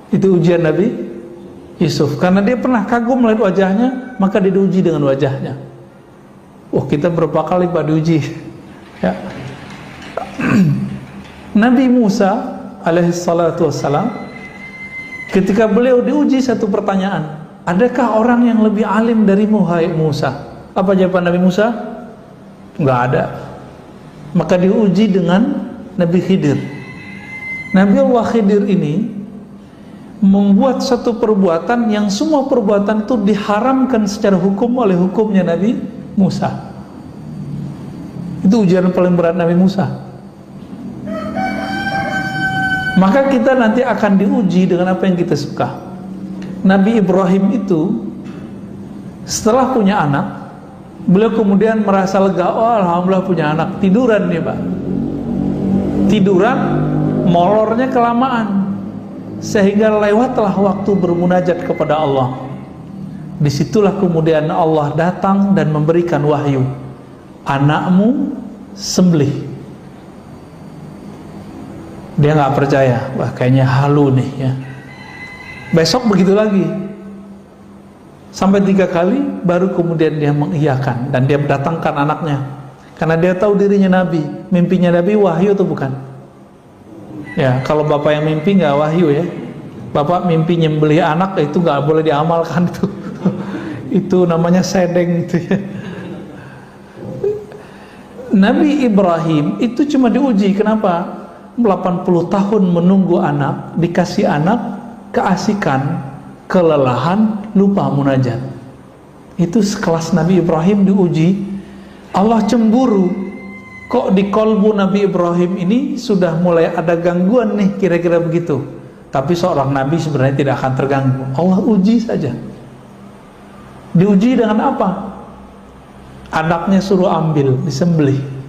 Itu ujian Nabi Yusuf. Karena dia pernah kagum melihat wajahnya, maka dia diuji dengan wajahnya. Kita berapa kali Pak diuji ya. Nabi Musa alaihi salatu wassalam, ketika beliau diuji satu pertanyaan, adakah orang yang lebih alim darimu hai Musa? Apa jawaban Nabi Musa? Enggak ada. Maka diuji dengan Nabi Khidir. Nabi Allah Khidir ini membuat satu perbuatan yang semua perbuatan itu diharamkan secara hukum oleh hukumnya Nabi Musa. Itu ujian paling berat Nabi Musa. Maka kita nanti akan diuji dengan apa yang kita suka. Nabi Ibrahim itu setelah punya anak, beliau kemudian merasa lega, alhamdulillah punya anak. Tiduran nih Pak, tiduran, molornya kelamaan, sehingga lewatlah waktu bermunajat kepada Allah. Disitulah kemudian Allah datang dan memberikan wahyu, anakmu sembelih. Dia nggak percaya, wah kayaknya halu nih ya. Besok begitu lagi, sampai 3 kali, baru kemudian dia mengiyakan dan dia mendatangkan anaknya, karena dia tahu dirinya Nabi. Mimpinya Nabi wahyu atau bukan? Ya, kalau bapak yang mimpi nggak wahyu ya. Bapak mimpi nyembelih anak, itu nggak boleh diamalkan itu. Itu namanya sedeng itu ya. Nabi Ibrahim itu cuma diuji. Kenapa? 80 tahun menunggu anak, dikasih anak, keasikan, kelelahan, lupa munajat. Itu sekelas Nabi Ibrahim diuji. Allah cemburu, kok di kolbu Nabi Ibrahim ini sudah mulai ada gangguan nih, kira-kira begitu. Tapi seorang Nabi sebenarnya tidak akan terganggu. Allah uji saja. Diuji dengan apa? Anaknya suruh ambil, disembelih.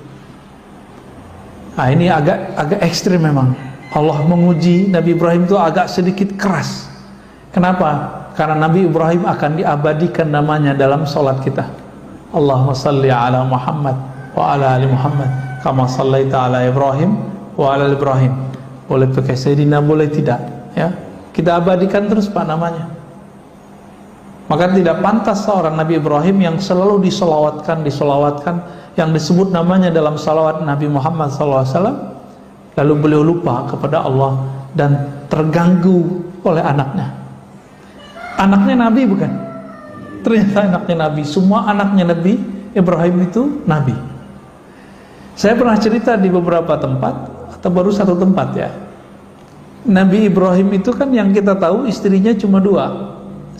Nah ini agak ekstrim memang. Allah menguji Nabi Ibrahim itu agak sedikit keras. Kenapa? Karena Nabi Ibrahim akan diabadikan namanya dalam sholat kita. Allahumma salli ala Muhammad wa ala ali Muhammad kama sallaita ala Ibrahim wa ala Ibrahim. Boleh pakai Sayyidina, boleh tidak ya. Kita abadikan terus Pak namanya. Maka tidak pantas seorang Nabi Ibrahim yang selalu disolawatkan, yang disebut namanya dalam salawat Nabi Muhammad SAW, lalu beliau lupa kepada Allah dan terganggu oleh anaknya. Anaknya Nabi bukan? Ternyata anaknya Nabi. Semua anaknya Nabi Ibrahim itu Nabi. Saya pernah cerita di beberapa tempat, atau baru satu tempat ya. Nabi Ibrahim itu kan yang kita tahu istrinya cuma 2,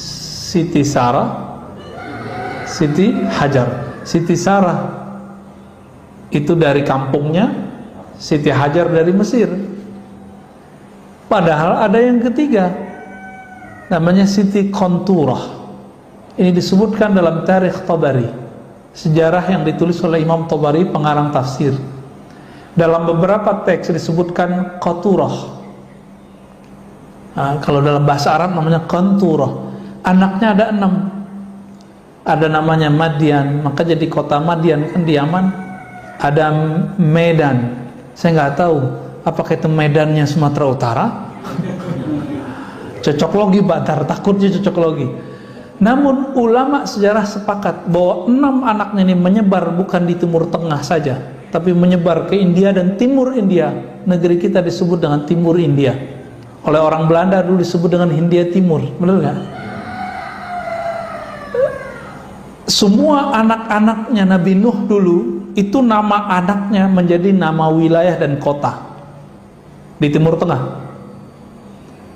Siti Sarah, Siti Hajar. Siti Sarah itu dari kampungnya, Siti Hajar dari Mesir. Padahal ada yang ketiga, namanya Siti Konturah. Ini disebutkan dalam Tarikh Tabari, sejarah yang ditulis oleh Imam Tabari, pengarang tafsir. Dalam beberapa teks disebutkan Qaturah. Kalau dalam bahasa Arab namanya Konturah. Anaknya ada 6. Ada namanya Madian, maka jadi kota Madian kan di Yaman. Ada Medan, saya nggak tahu apakah itu Medannya Sumatera Utara. Cocok logi Batar, takutnya cocok logi. Namun ulama sejarah sepakat bahwa 6 anaknya ini menyebar bukan di Timur Tengah saja, tapi menyebar ke India dan Timur India. Negeri kita disebut dengan Timur India. Oleh orang Belanda dulu disebut dengan Hindia Timur, benar nggak? Semua anak-anaknya Nabi Nuh dulu itu nama anaknya menjadi nama wilayah dan kota di Timur Tengah.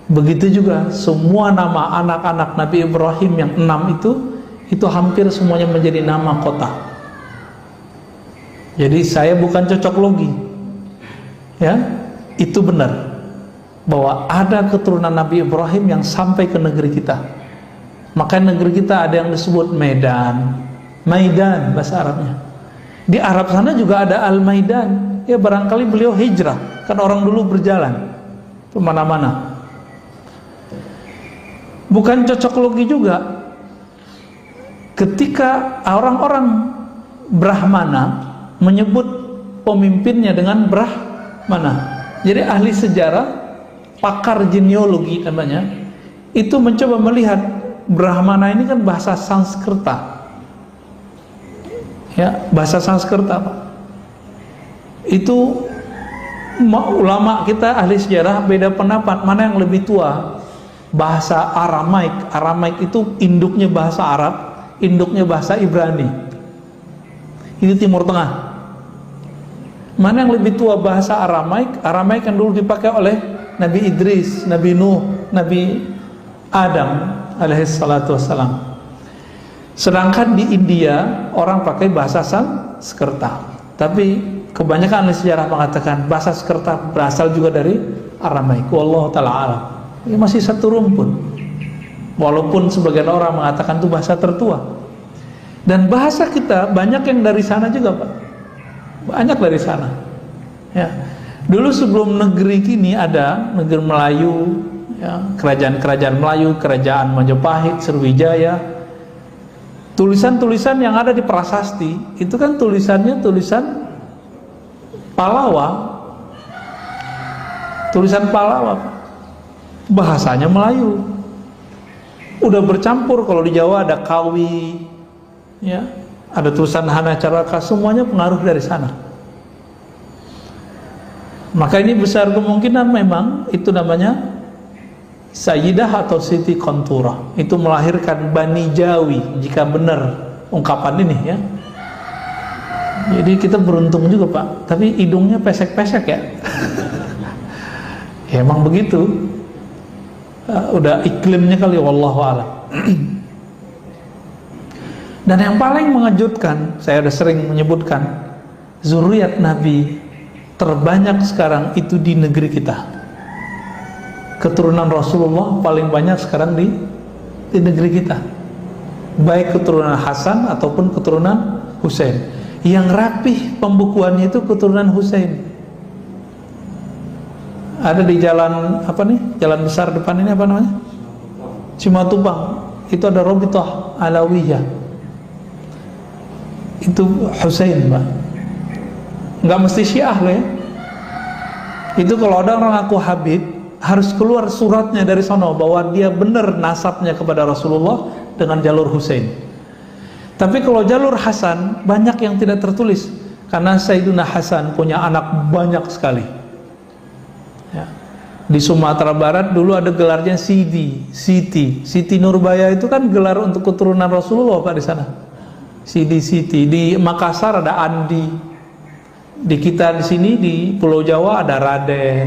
Begitu juga semua nama anak-anak Nabi Ibrahim yang 6 itu hampir semuanya menjadi nama kota. Jadi saya bukan cocok logi ya, itu benar bahwa ada keturunan Nabi Ibrahim yang sampai ke negeri kita. Maka negeri kita ada yang disebut Medan, Maidan bahasa Arabnya. Di Arab sana juga ada Al-Maidan. Ya barangkali beliau hijrah, kan orang dulu berjalan kemana-mana. Bukan cocok logi juga ketika orang-orang Brahmana menyebut pemimpinnya dengan Brahmana. Jadi ahli sejarah, pakar genealogi namanya, itu mencoba melihat Brahmana ini kan bahasa Sanskerta, ya, bahasa Sanskerta, Pak. Itu ulama kita ahli sejarah beda pendapat mana yang lebih tua. Bahasa Aramaik, Aramaik itu induknya bahasa Arab, induknya bahasa Ibrani. Ini Timur Tengah. Mana yang lebih tua bahasa Aramaik? Aramaik yang dulu dipakai oleh Nabi Idris, Nabi Nuh, Nabi Adam alaihissalatu wassalam. Sedangkan di India orang pakai bahasa Sanskerta. Tapi kebanyakan ahli sejarah mengatakan bahasa Sanskerta berasal juga dari Aramaik. Wallahu ta'ala alam. Ini masih satu rumpun, walaupun sebagian orang mengatakan itu bahasa tertua. Dan bahasa kita banyak yang dari sana juga, Pak. Banyak dari sana, ya. Dulu sebelum negeri kini ada negeri Melayu, ya, kerajaan-kerajaan Melayu, kerajaan Majapahit, Sriwijaya. Tulisan-tulisan yang ada di prasasti itu kan tulisannya tulisan Palawa, tulisan Palawa, Pak. Bahasanya Melayu. Udah bercampur, kalau di Jawa ada Kawi, ya, ada tulisan Hana Caraka, semuanya pengaruh dari sana. Maka ini besar kemungkinan memang itu namanya Sayyidah atau Siti Kontura. Itu melahirkan Bani Jawi, jika benar ungkapan ini, ya. Jadi kita beruntung juga, Pak. Tapi hidungnya pesek-pesek, ya. Ya emang begitu. Udah iklimnya kali, wallahu a'lam. Dan yang paling mengejutkan, saya udah sering menyebutkan, zuriat Nabi terbanyak sekarang itu di negeri kita. Keturunan Rasulullah paling banyak sekarang di negeri kita, baik keturunan Hasan ataupun keturunan Husain. Yang rapih pembukuannya itu keturunan Husain. Ada di jalan apa nih? Jalan besar depan ini apa namanya? Cimatubang. Itu ada Robitoh Alawiyah. Itu Husain, Pak. Nggak mesti Syiah loh, ya. Itu kalau ada orang ngaku Habib, harus keluar suratnya dari sana bahwa dia benar nasabnya kepada Rasulullah dengan jalur Husain. Tapi kalau jalur Hasan banyak yang tidak tertulis, karena Sayyidina Hasan punya anak banyak sekali. Ya. Di Sumatera Barat dulu ada gelarnya Siti Nurbaya, itu kan gelar untuk keturunan Rasulullah, Pak, di sana. Siti. Di Makassar ada Andi. Di kita di sini di Pulau Jawa ada Raden,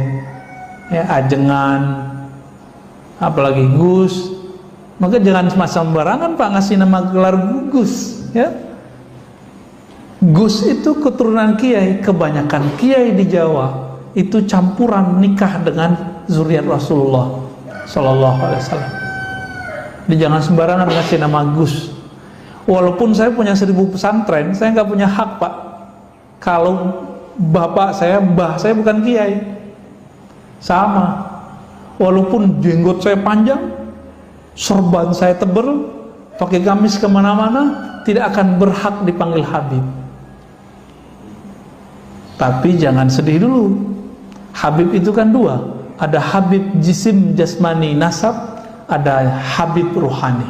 ya, Ajengan, apalagi Gus. Maka jangan sembarangan, Pak, ngasih nama gelar Gus, ya. Gus itu keturunan kiai. Kebanyakan kiai di Jawa itu campuran nikah dengan zuriat Rasulullah Sallallahu Alaihi Wasallam. Jadi jangan sembarangan ngasih nama Gus. Walaupun saya punya 1000 pesantren, saya nggak punya hak, Pak. Kalau bapak saya, mbah saya bukan kiai, sama. Walaupun jenggot saya panjang, sorban saya tebal, pakai gamis kemana-mana, tidak akan berhak dipanggil Habib. Tapi jangan sedih dulu. Habib itu kan dua, ada Habib jisim jasmani nasab, ada Habib ruhani.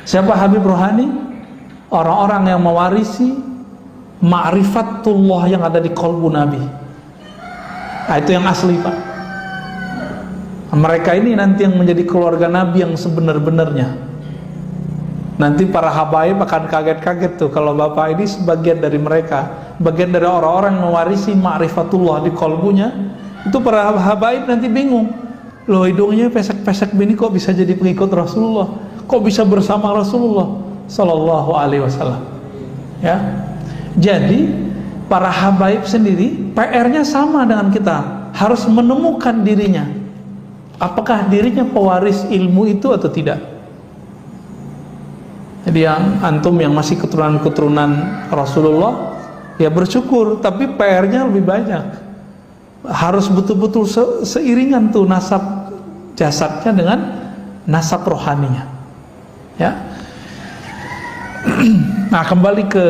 Siapa Habib ruhani? Orang-orang yang mewarisi ma'rifatullah yang ada di qalbu Nabi. Nah, itu yang asli, Pak. Mereka ini nanti yang menjadi keluarga Nabi yang sebenar-benarnya. Nanti para habaib akan kaget-kaget tuh kalau bapak ini sebagian dari mereka, bagian dari orang-orang yang mewarisi ma'rifatullah di qalbunya. Itu para habaib nanti bingung, loh hidungnya pesek-pesek begini kok bisa jadi pengikut Rasulullah, kok bisa bersama Rasulullah Sallallahu Alaihi Wasallam, ya. Jadi para habaib sendiri PR-nya sama dengan kita, harus menemukan dirinya, apakah dirinya pewaris ilmu itu atau tidak. Jadi yang antum yang masih keturunan-keturunan Rasulullah, ya bersyukur, tapi PR-nya lebih banyak. Harus betul-betul seiringan tuh nasab jasadnya dengan nasab rohaninya, ya. Nah, kembali ke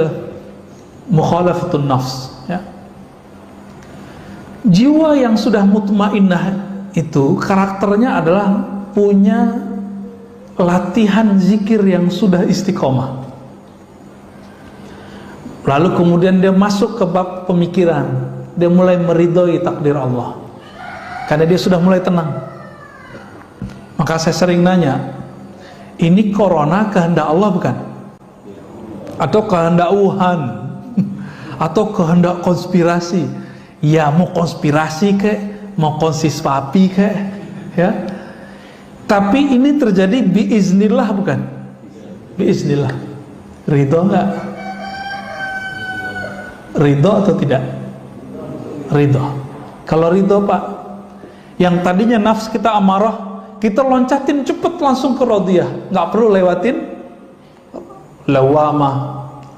mukhalafatun nafs, ya. Jiwa yang sudah mutmainnah itu karakternya adalah punya latihan zikir yang sudah istiqomah. Lalu kemudian dia masuk ke bab pemikiran, dia mulai meridhoi takdir Allah karena dia sudah mulai tenang. Maka saya sering nanya, ini corona kehendak Allah bukan? Atau kehendak Wuhan? Atau kehendak konspirasi? Ya, mau konspirasi kek, mau konsispasi kek, ya. Tapi ini terjadi biiznillah bukan? Biiznillah. Ridho enggak? Ridho atau tidak? Ridho. Kalau ridho Pak, yang tadinya nafs kita amarah, kita loncatin cepet langsung ke radiyah, nggak perlu lewatin lawamah,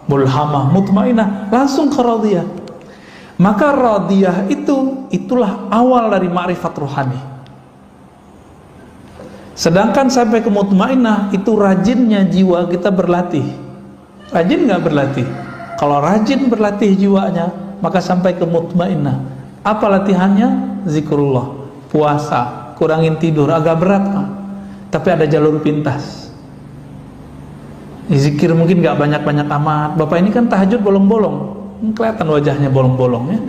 mulhamah, mutmainah, langsung ke radiyah. Maka radiyah itulah awal dari ma'rifat rohani. Sedangkan sampai ke mutmainah itu rajinnya jiwa kita berlatih. Rajin nggak berlatih? Kalau rajin berlatih jiwanya, maka sampai ke mutmainah. Apa latihannya? Zikrullah, puasa, kurangin tidur, agak berat Pak, tapi ada jalur pintas. Zikir mungkin nggak banyak-banyak amat. Bapak ini kan tahajud bolong-bolong, kelihatan wajahnya bolong-bolong ya.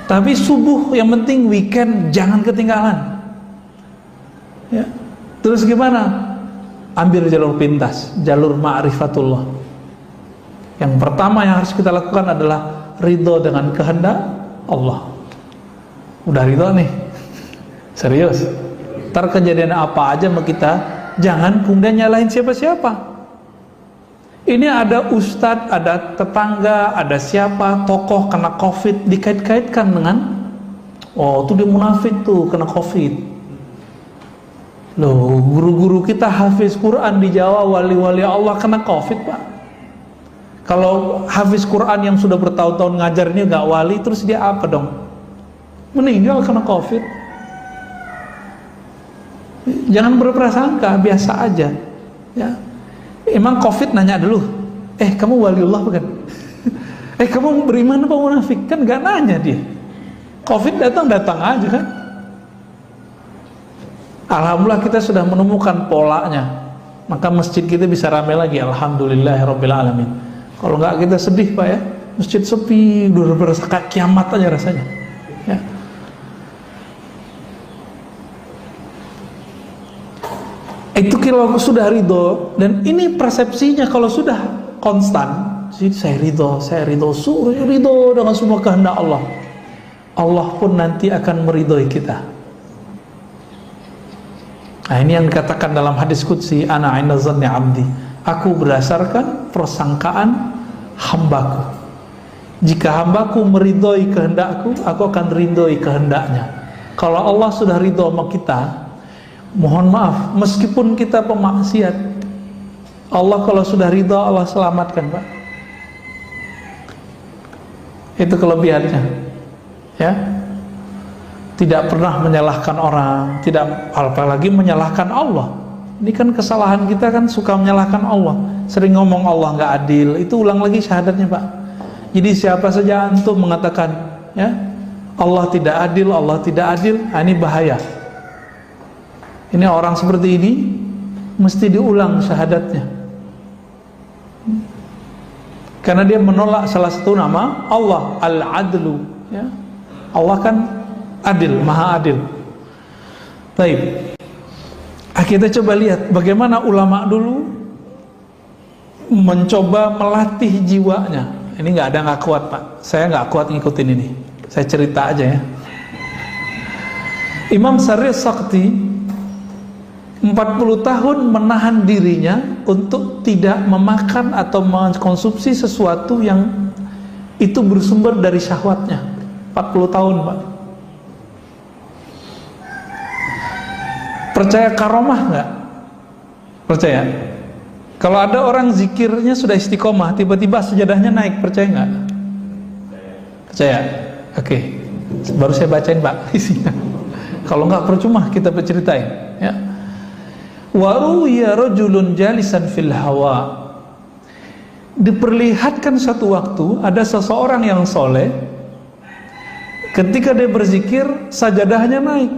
Tapi subuh yang penting, weekend jangan ketinggalan. Ya. Terus gimana? Ambil jalur pintas, jalur ma'rifatullah. Yang pertama yang harus kita lakukan adalah ridho dengan kehendak Allah. Udah ridho nih, serius. Ntar kejadian apa aja sama kita, jangan kemudian nyalahin siapa-siapa. Ini ada ustadz, ada tetangga, ada siapa, tokoh kena covid, dikait-kaitkan dengan, oh itu dia munafik tuh kena covid. Loh, guru-guru kita hafiz Quran di Jawa, wali-wali Allah kena covid Pak. Kalau hafiz Quran yang sudah bertahun-tahun ngajar ini gak wali, terus dia apa dong? Meninggal kena covid. Jangan berprasangka, biasa aja ya. Emang covid nanya dulu, kamu waliullah bukan? Kamu beriman apa munafik? Kan gak nanya dia. Covid datang aja kan. Alhamdulillah kita sudah menemukan polanya, maka masjid kita bisa ramai lagi. Alhamdulillahirrabbilalamin. Kalau nggak kita sedih Pak ya, masjid sepi, udah berasa kayak kiamat aja rasanya ya. Itu kalau sudah ridho, dan ini persepsinya kalau sudah konstan, saya ridho dengan semua kehendak Allah, Allah pun nanti akan meridhoi kita. Nah ini yang dikatakan dalam hadis qudsi, ana 'inda dhanni 'abdi, aku berdasarkan persangkaan hambaku. Jika hambaku meridhoi kehendakku, aku akan ridhoi kehendaknya. Kalau Allah sudah ridho sama kita, mohon maaf, meskipun kita pemaksiat, Allah kalau sudah ridho, Allah selamatkan Pak. Itu kelebihannya ya. Tidak pernah menyalahkan orang, tidak apalagi menyalahkan Allah. Ini kan kesalahan kita kan, suka menyalahkan Allah, sering ngomong Allah nggak adil. Itu ulang lagi syahadatnya Pak. Jadi siapa saja antum mengatakan ya Allah tidak adil, Allah tidak adil, nah, ini bahaya. Ini orang seperti ini mesti diulang syahadatnya, karena dia menolak salah satu nama Allah, Al-Adlu ya. Allah kan adil, maha adil. Baik, kita coba lihat bagaimana ulama dulu mencoba melatih jiwanya. Ini nggak kuat Pak, saya nggak kuat ngikutin ini, saya cerita aja ya. Imam Syarih Sakti 40 tahun menahan dirinya untuk tidak memakan atau mengkonsumsi sesuatu yang itu bersumber dari syahwatnya. 40 tahun Pak. Percaya karomah nggak? Percaya? Kalau ada orang zikirnya sudah istiqomah, tiba-tiba sejadahnya naik, percaya nggak? Percaya? Oke. Baru saya bacain Pak isinya. Kalau nggak percuma kita berceritain. Ya. Wa ruwiya rajulun jalisan fil hawa. Diperlihatkan satu waktu ada seseorang yang soleh Ketika dia berzikir, sajadahnya naik.